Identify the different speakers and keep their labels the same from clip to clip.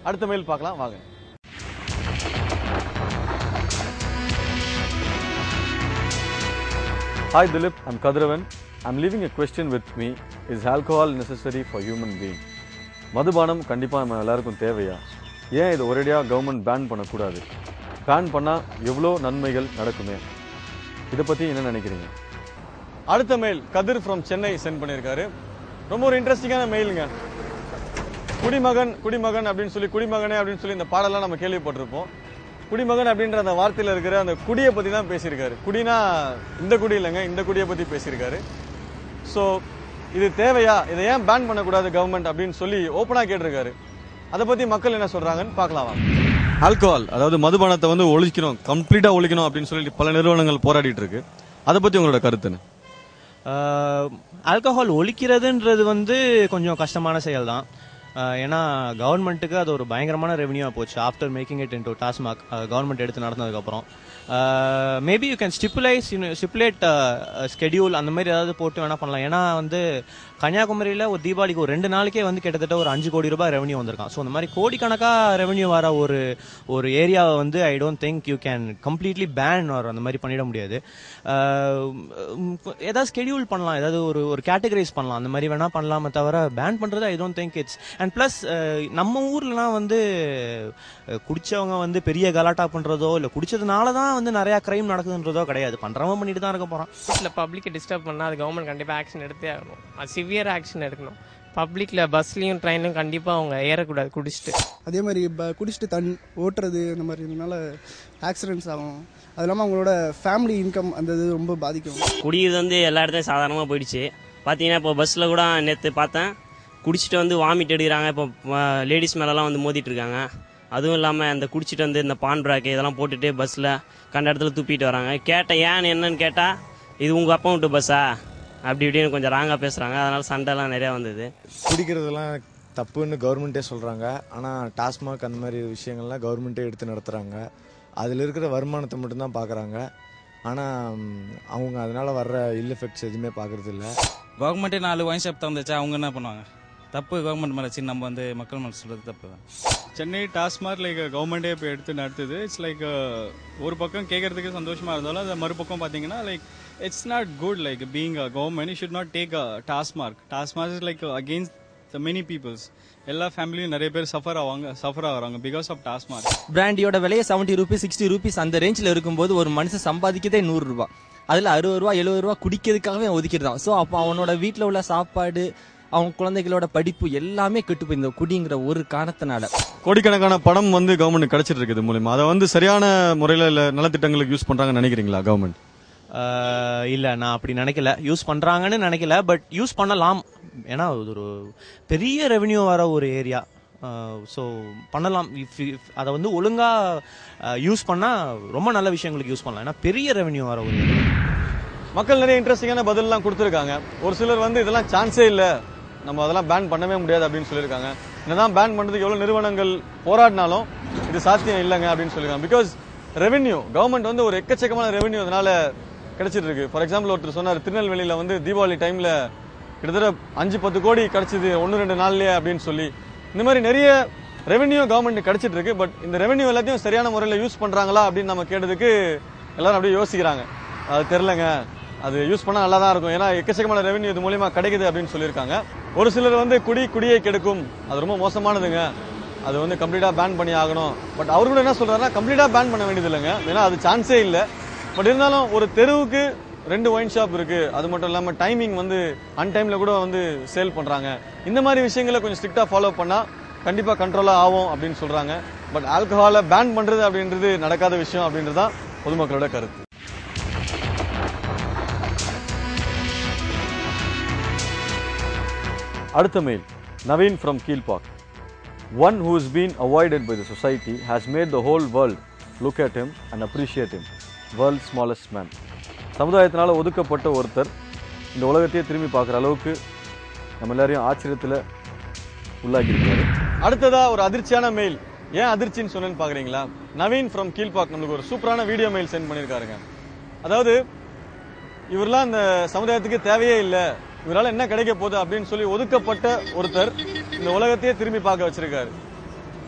Speaker 1: அடுத்த மெயில் பார்க்கலாம் வாங்க. Hi Dilip, I'm Kadravan. I'm leaving a question with me. Is alcohol necessary for human being? மதுபானம் கண்டிப்பாக நம்ம எல்லாருக்கும் தேவையா? ஏன் இது ஒரேடியாக கவர்மெண்ட் பேன் பண்ணக்கூடாது? பேன் பண்ணால் எவ்வளோ நன்மைகள் நடக்குமே? இதை பற்றி என்ன நினைக்கிறீங்க? அடுத்த mail Kathir from Chennai sent பண்ணியிருக்காரு. ரொம்ப ஒரு இன்ட்ரெஸ்டிங்கான மெயிலுங்க. குடிமகன் அப்படின்னு சொல்லி குடிமகனே அப்படின்னு சொல்லி இந்த பாடலாம் நம்ம கேள்விப்பட்டிருப்போம். குடிமகன் அப்படின்ற அந்த வார்த்தையில் இருக்கிற அந்த குடியை பற்றி தான் பேசியிருக்காரு. குடினா இந்த குடி இல்லைங்க, இந்த குடியை பற்றி பேசியிருக்காரு. ஸோ இது தேவையா, இதை ஏன் பேன் பண்ணக்கூடாது கவர்மெண்ட் அப்படின்னு சொல்லி ஓப்பனாக கேட்டிருக்காரு. அதை பற்றி மக்கள் என்ன சொல்கிறாங்கன்னு பார்க்கலாம். ஆல்கஹால் அதாவது மதுபானத்தை வந்து ஒழிக்கணும், கம்ப்ளீட்டாக ஒழிக்கணும் அப்படின்னு சொல்லி பல நிறுவனங்கள் போராடிட்டு இருக்கு. அதை பற்றி உங்களோட கருத்துன்னு?
Speaker 2: ஆல்கஹால் ஒழிக்கிறதுன்றது வந்து கொஞ்சம் கஷ்டமான செயல் தான். ஏன்னா கவர்மெண்ட்டுக்கு அது ஒரு பயங்கரமான ரெவன்யூவாக போச்சு after making it into TASMAC government எடுத்து நடந்ததுக்கப்புறம். Maybe you can stipulate schedule அந்த மாதிரி ஏதாவது போட்டு வேணா பண்ணலாம். ஏன்னா வந்து கன்னியாகுமரியில் ஒரு தீபாவளிக்கு ஒரு 2 நாளைக்கே வந்து கிட்டத்தட்ட ஒரு 5 கோடி ரூபாய் ரெவன்யூ வந்திருக்கான். ஸோ அந்த மாதிரி கோடிக்கணக்காக ரெவன்யூ வர ஒரு ஏரியாவை வந்து I don't think you can completely ban or அந்த மாதிரி பண்ணிட முடியாது. ஏதாவது ஸ்கெடியூல் பண்ணலாம், ஏதாவது ஒரு கேட்டகரைஸ் பண்ணலாம், அந்த மாதிரி வேணா பண்ணலாமே தவிர பேன் பண்ணுறது ஐ don't think it's. And plus நம்ம ஊர்லலாம் வந்து குடிச்சவங்க வந்து பெரிய கலாட்டா பண்ணுறதோ இல்லை குடிச்சதுனால தான் வந்து நிறையா கிரைம் நடக்குதுன்றதோ கிடையாது. பண்ணுறவங்க பண்ணிட்டு தான் இருக்க போகிறான்.
Speaker 3: இல்லை பப்ளிக்கை டிஸ்டர்ப் பண்ணால் அது கவர்மெண்ட் கண்டிப்பாக ஆக்ஷன் எடுத்தே ஆகணும். அது சிவியர் ஆக்ஷன் எடுக்கணும். பப்ளிக்கில் பஸ்லையும் ட்ரெயின்லையும் கண்டிப்பாக அவங்க ஏறக்கூடாது குடிச்சிட்டு.
Speaker 4: அதே மாதிரி குடிச்சிட்டு ஓட்டுறது இந்த மாதிரி இதனால ஆக்சிடென்ட்ஸ் ஆகும். அது இல்லாமல் அவங்களோட ஃபேமிலி இன்கம் அந்த இது ரொம்ப பாதிக்கும்.
Speaker 5: குடிக்கிறது வந்து எல்லா இடத்தையும் சாதாரணமாக போயிடுச்சு. பார்த்தீங்கன்னா இப்போ பஸ்ஸில் கூட நேற்று பார்த்தேன், குடிச்சிட்டு வந்து வாமிட் எடுக்கிறாங்க. இப்போ லேடிஸ் மேலெலாம் வந்து மோதிட்டு இருக்காங்க. அதுவும் இல்லாமல் இந்த குடிச்சிட்டு வந்து இந்த பான் பிராக்கு இதெல்லாம் போட்டுட்டு பஸ்ஸில் கண்ட இடத்துல துப்பிட்டு வராங்க. கேட்டேன் ஏன் என்னன்னு கேட்டால் இது உங்கள் அப்பா விட்டு பஸ்ஸா அப்படி இப்படின்னு கொஞ்சம் ராங்காக பேசுகிறாங்க. அதனால் சண்டைலாம் நிறையா வந்தது.
Speaker 6: குடிக்கிறதுலாம் தப்புன்னு கவர்மெண்ட்டே சொல்கிறாங்க. ஆனால் டாஸ்மாக் அந்த மாதிரி விஷயங்கள்லாம் கவர்மெண்ட்டே எடுத்து நடத்துகிறாங்க. அதில் இருக்கிற வருமானத்தை மட்டும்தான் பார்க்குறாங்க. ஆனால் அவங்க அதனால் வர்ற இல் எஃபெக்ட்ஸ் எதுவுமே பார்க்குறது இல்லை.
Speaker 7: கவர்மெண்ட்டே 4 ஒயின் ஷாப் தந்துச்சா அவங்க என்ன பண்ணுவாங்க? தப்பு கவர்மெண்ட் மேலே நம்ம வந்து மக்கள் மேலே சொல்கிறது தப்பு தான்.
Speaker 8: சென்னை டாஸ்மாக் கவர்மெண்ட்டே இப்போ எடுத்து நடத்துது. இட்ஸ் ஒரு பக்கம் கேட்கறதுக்கு சந்தோஷமாக இருந்தாலும் அது மறுபக்கம் பார்த்தீங்கன்னா it's not good. Being a government you should not take a Tasmac. Tasmac is against the many peoples. எல்லா ஃபேமிலியும் நிறைய பேர் சஃபர் ஆகிறாங்க பிகாஸ் ஆஃப் டாஸ்மாக்.
Speaker 9: பிராண்டியோட விலையை 70 ரூபீஸ் 60 ரூபீஸ் அந்த ரேஞ்சில் இருக்கும்போது ஒரு மனுஷன் சம்பாதிக்கதே 100 ரூபா. அதில் 60 ரூபா 70 ரூபா குடிக்கிறதுக்காகவே ஒதுக்கிடுறான். ஸோ அப்போ அவனோட வீட்டில் உள்ள சாப்பாடு, அவங்க குழந்தைகளோட படிப்பு எல்லாமே கெட்டு போய் இந்த குடிங்கிற ஒரு காரணத்தினால
Speaker 1: கோடிக்கணக்கான பணம் வந்து கவர்மெண்ட் கிடைச்சிட்டு இருக்குது மூலமா. அதை வந்து சரியான முறையில் இல்லை நலத்திட்டங்களுக்கு யூஸ் பண்றாங்கன்னு நினைக்கிறீங்களா கவர்மெண்ட்?
Speaker 2: இல்லை நான் அப்படி நினைக்கல, யூஸ் பண்ணுறாங்கன்னு நினைக்கல. பட் யூஸ் பண்ணலாம். ஏன்னா ஒரு பெரிய ரெவென்யூ வர ஒரு ஏரியா. ஸோ பண்ணலாம். அதை வந்து ஒழுங்காக யூஸ் பண்ணால் ரொம்ப நல்ல விஷயங்களுக்கு யூஸ் பண்ணலாம். ஏன்னா பெரிய ரெவென்யூ வர ஒரு ஏரியா. மக்கள் நிறைய இன்ட்ரெஸ்டிங்கான பதிலெலாம் கொடுத்துருக்காங்க. ஒரு சிலர் வந்து இதெல்லாம் சான்ஸே இல்லை, நம்ம அதெல்லாம் பேன் பண்ணவே முடியாது அப்படின்னு சொல்லியிருக்காங்க. என்னதான் பேன் பண்ணுறதுக்கு எவ்வளோ நிறுவனங்கள் போராடினாலும் இது சாத்தியம் இல்லைங்க அப்படின்னு சொல்லியிருக்காங்க. பிகாஸ் ரெவென்யூ கவர்மெண்ட் வந்து ஒரு எக்கச்சக்கமான ரெவென்யூ அதனால கிடைச்சிட்டு இருக்கு. ஃபார் எக்ஸாம்பிள் ஒருத்தர் சொன்னார், திருநெல்வேலியில் வந்து தீபாவளி டைமில் கிட்டத்தட்ட 5-10 கோடி கிடைச்சிது 1-2 நாள்லயே அப்படின்னு சொல்லி. இந்த மாதிரி நிறைய ரெவென்யூ கவர்மெண்ட் கிடைச்சிட்டு இருக்கு. பட் இந்த ரெவென்யூ எல்லாத்தையும் சரியான முறையில் யூஸ் பண்ணுறாங்களா அப்படின்னு நம்ம கேட்டதுக்கு எல்லாரும் அப்படியே யோசிக்கிறாங்க. அது தெரிலங்க, அது யூஸ் பண்ணால் நல்லா தான் இருக்கும், ஏன்னா எக்கச்சக்கமான ரெவென்யூ இது மூலியமா கிடைக்குது அப்படின்னு சொல்லியிருக்காங்க. ஒரு சிலர் வந்து குடியை கெடுக்கும், அது ரொம்ப மோசமானதுங்க, அது வந்து கம்ப்ளீட்டாக பேன் பண்ணி ஆகணும். பட் அவரு கூட என்ன சொல்றாருன்னா கம்ப்ளீட்டாக பேன் பண்ண வேண்டியது இல்லைங்க, ஏன்னா அது சான்ஸே இல்லை. பட் இருந்தாலும் ஒரு தெருவுக்கு 2 ஒயின் ஷாப் இருக்கு, அது மட்டும் இல்லாமல் டைமிங் வந்து அன்டைம்ல கூட வந்து சேல் பண்றாங்க. இந்த மாதிரி விஷயங்களை கொஞ்சம் ஸ்ட்ரிக்டா ஃபாலோ பண்ணா கண்டிப்பா கண்ட்ரோலா ஆகும் அப்படின்னு சொல்றாங்க. பட் ஆல்கஹாலை பேன் பண்றது அப்படின்றது நடக்காத விஷயம் அப்படின்றது தான் பொதுமக்களோட கருத்து. அடுத்த mail Naveen from Kilpauk. One who has been avoided by the society has made the whole world look at him and appreciate him. World's smallest man. சமுதாயத்தினால ஒதுக்கப்பட்ட ஒருத்தர் இந்த உலகத்தையே திரும்பி பார்க்குற அளவுக்கு நம்ம எல்லாரையும் ஆச்சரியத்தில் உள்ளாக்கியிருக்காரு. அடுத்ததா ஒரு அதிர்ச்சியான மெயில். ஏன் அதிர்ச்சின்னு சொன்னேன்னு பார்க்குறீங்களா? நவீன் ஃப்ரம் கீழ்பாக் நம்மளுக்கு ஒரு சூப்பரான வீடியோ மெயில் சென்ட் பண்ணியிருக்காருங்க. அதாவது இவரெல்லாம் இந்த சமுதாயத்துக்கு தேவையே இல்லை, இவரால் என்ன கிடைக்க போகுது அப்படின்னு சொல்லி ஒதுக்கப்பட்ட ஒருத்தர் இந்த உலகத்தையே திரும்பி பார்க்க வச்சிருக்காரு.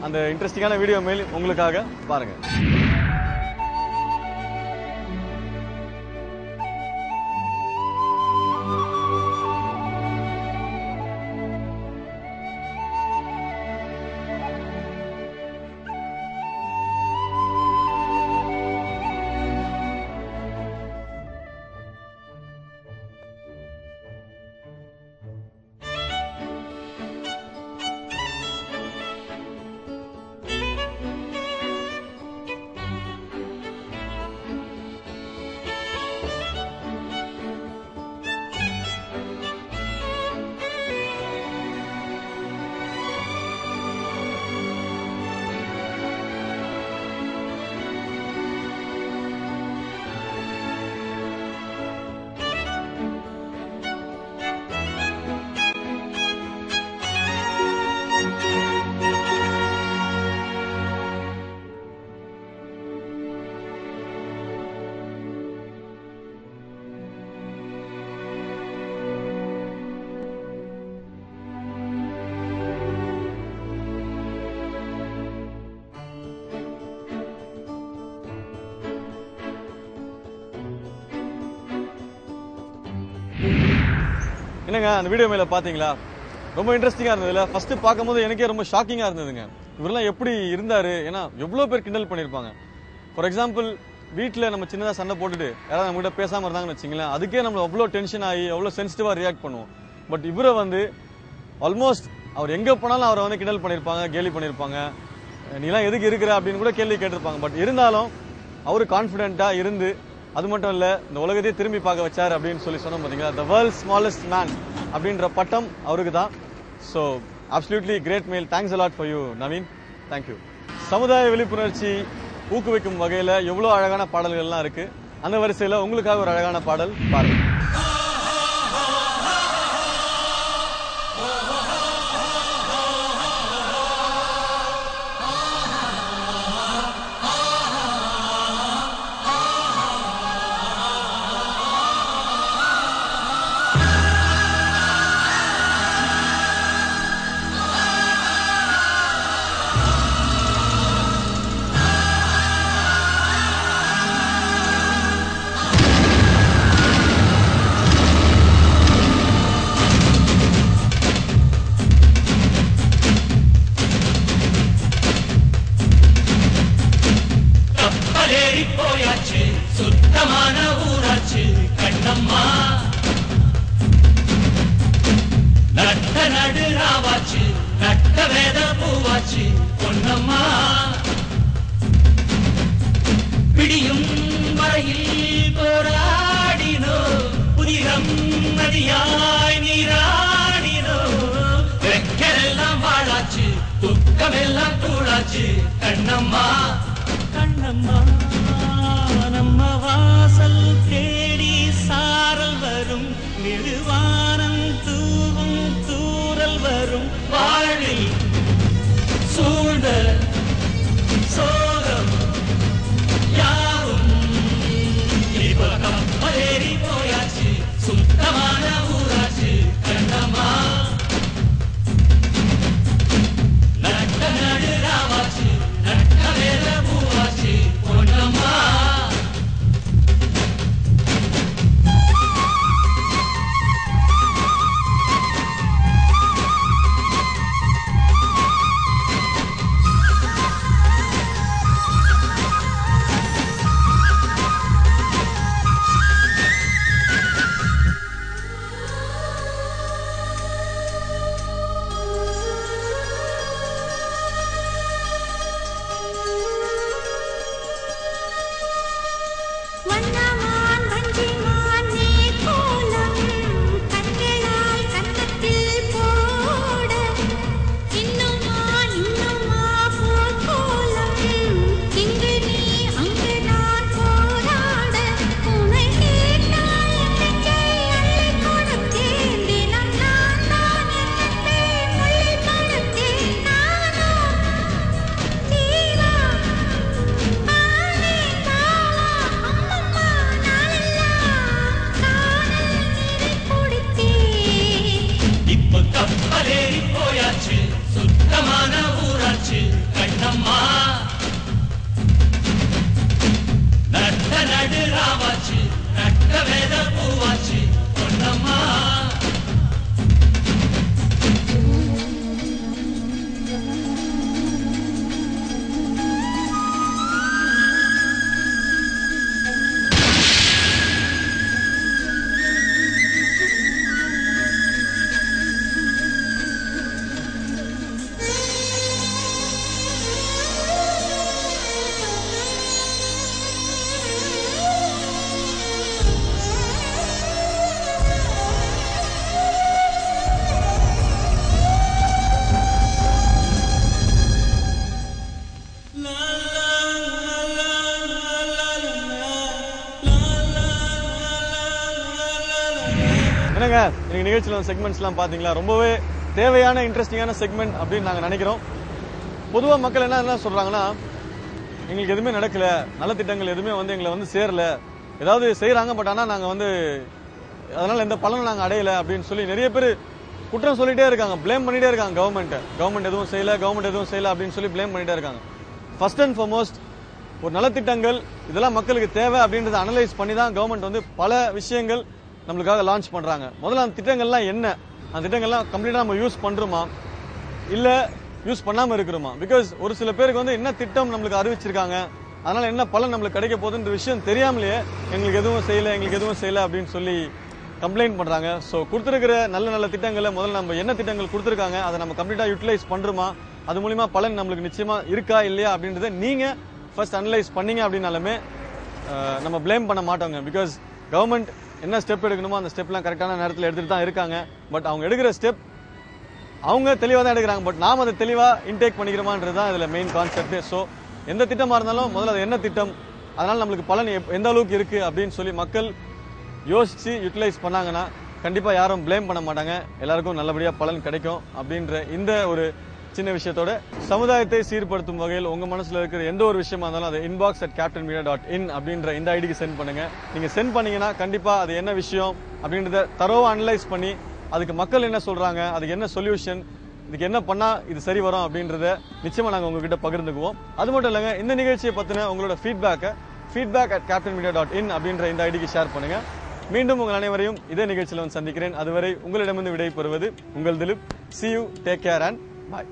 Speaker 1: அந்த இன்ட்ரெஸ்டிங்கான வீடியோ மேல் உங்களுக்காக பாருங்க. என்னங்க அந்த வீடியோ மேல பாத்தீங்களா? ரொம்ப இன்ட்ரெஸ்டிங்கா இருந்ததுல. ஃபர்ஸ்ட் பார்க்கும்போது எனக்கே ரொம்ப ஷாக்கிங்கா இருந்ததுங்க. இவரெல்லாம் எப்படி இருந்தாரு? ஏன்னா எவ்வளவு பேர் கிண்டல் பண்ணிருப்பாங்க. ஃபார் எக்ஸாம்பிள் வீட்டில் நம்ம சின்னதாக சண்டை போட்டுட்டு யாராவது நம்ம கிட்ட பேசாம இருந்தாங்கன்னு வச்சுங்களேன், அதுக்கே நம்ம அவ்வளோ டென்ஷன் ஆகி அவ்வளோ சென்சிட்டிவா ரியாக்ட் பண்ணுவோம். பட் இவரை வந்து ஆல்மோஸ்ட் அவர் எங்க போனாலும் அவரை வந்து கிண்டல் பண்ணிருப்பாங்க, கேலி பண்ணிருப்பாங்க, நீலாம் எதுக்கு இருக்கிற அப்படின்னு கூட கேள்வி கேட்டிருப்பாங்க. பட் இருந்தாலும் அவரு கான்பிடென்ட்டா இருந்து, அது மட்டும் இல்ல இந்த உலகத்தையே திரும்பி பார்க்க வச்சார் அப்படின்னு சொன்னோம் பாத்தீங்களா. த வேர்ல்ட் ஸ்மாலஸ்ட் மேன் அப்படின்ற பட்டம் அவருக்கு தான். So absolutely great mail. Thanks a lot for you Naveen. Thank you. சமுதாய விழிப்புணர்ச்சி ஊக்குவிக்கும் வகையில எவ்வளவு அழகான பாடல்கள்லாம் இருக்கு. அந்த வரிசையில உங்களுக்காக ஒரு அழகான பாடல் பாருங்க.
Speaker 10: சுத்தமான ஊராட்சி கண்ணம்மா, நட்ட நடு ராவாச்சு, நட்ட வேத பூவாச்சு பொன்னம்மா, பிடியும் வரையில் போராடினோ, புதிரம் நதியாய் நீராடினோ, வெக்கரெல்லாம் வாழாச்சு, துக்கமெல்லாம் தூளாச்சு கண்ணம்மா, கண்ணம்மா. நம்ம வாசல் தேடி சாரல் வரும், நெடுவானம் தூவும் தூரல் வரும், வாழ்வில் சூழ்ந்த சோகம் யாவும் இப்ப கப்பலேறி போயாச்சு, சுத்தமான ஊராச்சு கண்ணம்மா, நட்ட நடு ராவாச்சு, நட்ட வேத பூவாச்சு பொன்னம்மா. கப்பலேறி போயாச்சு, சுத்தமான ஊராச்சு நடு ராவாச்சு நட்ட வேத பூவாச்சு பொன்னம்மா.
Speaker 1: என்னங்க இன்னைக்கு நிகழ்ச்சியில் செக்மெண்ட்ஸ்லாம் பார்த்தீங்களா? ரொம்பவே தேவையான இன்ட்ரெஸ்டிங்கான செக்மெண்ட் அப்படின்னு நாங்கள் நினைக்கிறோம். பொதுவாக மக்கள் என்ன சொல்றாங்கன்னா, எங்களுக்கு எதுவுமே நடக்கல, நல்ல திட்டங்கள் எதுவுமே எங்களை சேரல, ஏதாவது செய்யறாங்க பட் ஆனால் நாங்கள் அதனால எந்த பலனும் நாங்கள் அடையல அப்படின்னு சொல்லி நிறைய பேர் குற்றம் சொல்லிட்டே இருக்காங்க, பிளேம் பண்ணிட்டே இருக்காங்க கவர்மெண்ட் எதுவும் செய்யல அப்படின்னு சொல்லி பிளேம் பண்ணிட்டே இருக்காங்க. ஃபர்ஸ்ட் அண்ட் ஃபார்மோஸ்ட் ஒரு நலத்திட்டங்கள் இதெல்லாம் மக்களுக்கு தேவை அப்படின்றத அனலைஸ் பண்ணி தான் கவர்மெண்ட் பல விஷயங்கள் நம்மளுக்காக லான்ச் பண்றாங்க. முதல்ல அந்த திட்டங்கள்லாம் என்ன, அந்த திட்டங்கள்லாம் கம்ப்ளீட்டா நம்ம யூஸ் பண்றோமா இல்ல யூஸ் பண்ணாம இருக்கிறோமா? பிகாஸ் ஒரு சில பேருக்கு என்ன திட்டம் நம்மளுக்கு அறிவிச்சிருக்காங்க, அதனால என்ன பலன் நம்மளுக்கு கிடைக்க போகுதுன்ற விஷயம் தெரியாமலேயே எங்களுக்கு எதுவும் செய்யல அப்படின்னு சொல்லி கம்ப்ளைண்ட் பண்றாங்க. ஸோ கொடுத்துருக்கிற நல்ல திட்டங்களை முதல்ல நம்ம என்ன திட்டங்கள் கொடுத்துருக்காங்க அதை நம்ம கம்ப்ளீட்டா யூட்டிலைஸ் பண்றோமா, அது மூலியமா பலன் நம்மளுக்கு நிச்சயமா இருக்கா இல்லையா அப்படின்றத நீங்க ஃபர்ஸ்ட் அனலைஸ் பண்ணீங்க அப்படின்னாலுமே நம்ம பிளேம் பண்ண மாட்டோங்க. பிகாஸ் கவர்மெண்ட் என்ன ஸ்டெப் எடுக்கணுமோ அந்த ஸ்டெப்லாம் கரெக்டான நேரத்தில் எடுத்துட்டு தான் இருக்காங்க. பட் அவங்க எடுக்கிற ஸ்டெப் அவங்க தெளிவாக தான் எடுக்கிறாங்க. பட் நாம் அதை தெளிவாக இன்டேக் பண்ணிக்கிறோமான்றது தான் இதில் மெயின் கான்செப்ட். ஸோ எந்த திட்டமாக இருந்தாலும் முதல்ல அது என்ன திட்டம், அதனால நம்மளுக்கு பலன் எந்த அளவுக்கு இருக்கு அப்படின்னு சொல்லி மக்கள் யோசிச்சு யூட்டிலைஸ் பண்ணாங்கன்னா கண்டிப்பாக யாரும் பிளேம் பண்ண மாட்டாங்க, எல்லாருக்கும் நல்லபடியாக பலன் கிடைக்கும். அப்படின்ற இந்த ஒரு சின்ன விஷயத்தோட சமுதாயத்தை சீர்படுத்தும் வகையில் உங்க மனசுல இருக்கிற எந்த ஒரு விஷயமா இருந்தாலும் அதை inbox@captainmedia.in அப்படின்ற இந்த ஐடிக்கு சென்ட் பண்ணுங்க. நீங்க சென்ட் பண்ணீங்கன்னா கண்டிப்பா அது என்ன விஷயம் அப்படின்றத தரோவா அனலைஸ் பண்ணி அதுக்கு மக்கள் என்ன சொல்றாங்க, அதுக்கு என்ன சொல்யூஷன், இதுக்கு என்ன பண்ணா இது சரி வரும் அப்படின்றத நிச்சயமா நாங்க உங்ககிட்ட பகிர்ந்துக்குவோம். அது மட்டும் இல்லைங்க, இந்த நிகழ்ச்சியை பத்தின உங்களோட feedback@captainmedia.in அப்படின்ற இந்த ஐடிக்கு ஷேர் பண்ணுங்க. மீண்டும் உங்கள் அனைவரையும் இதே நிகழ்ச்சியில் சந்திக்கிறேன். அதுவரை உங்களிடமிருந்து விடை பெறுவது உங்கள் Dilip. See you, take care and bye.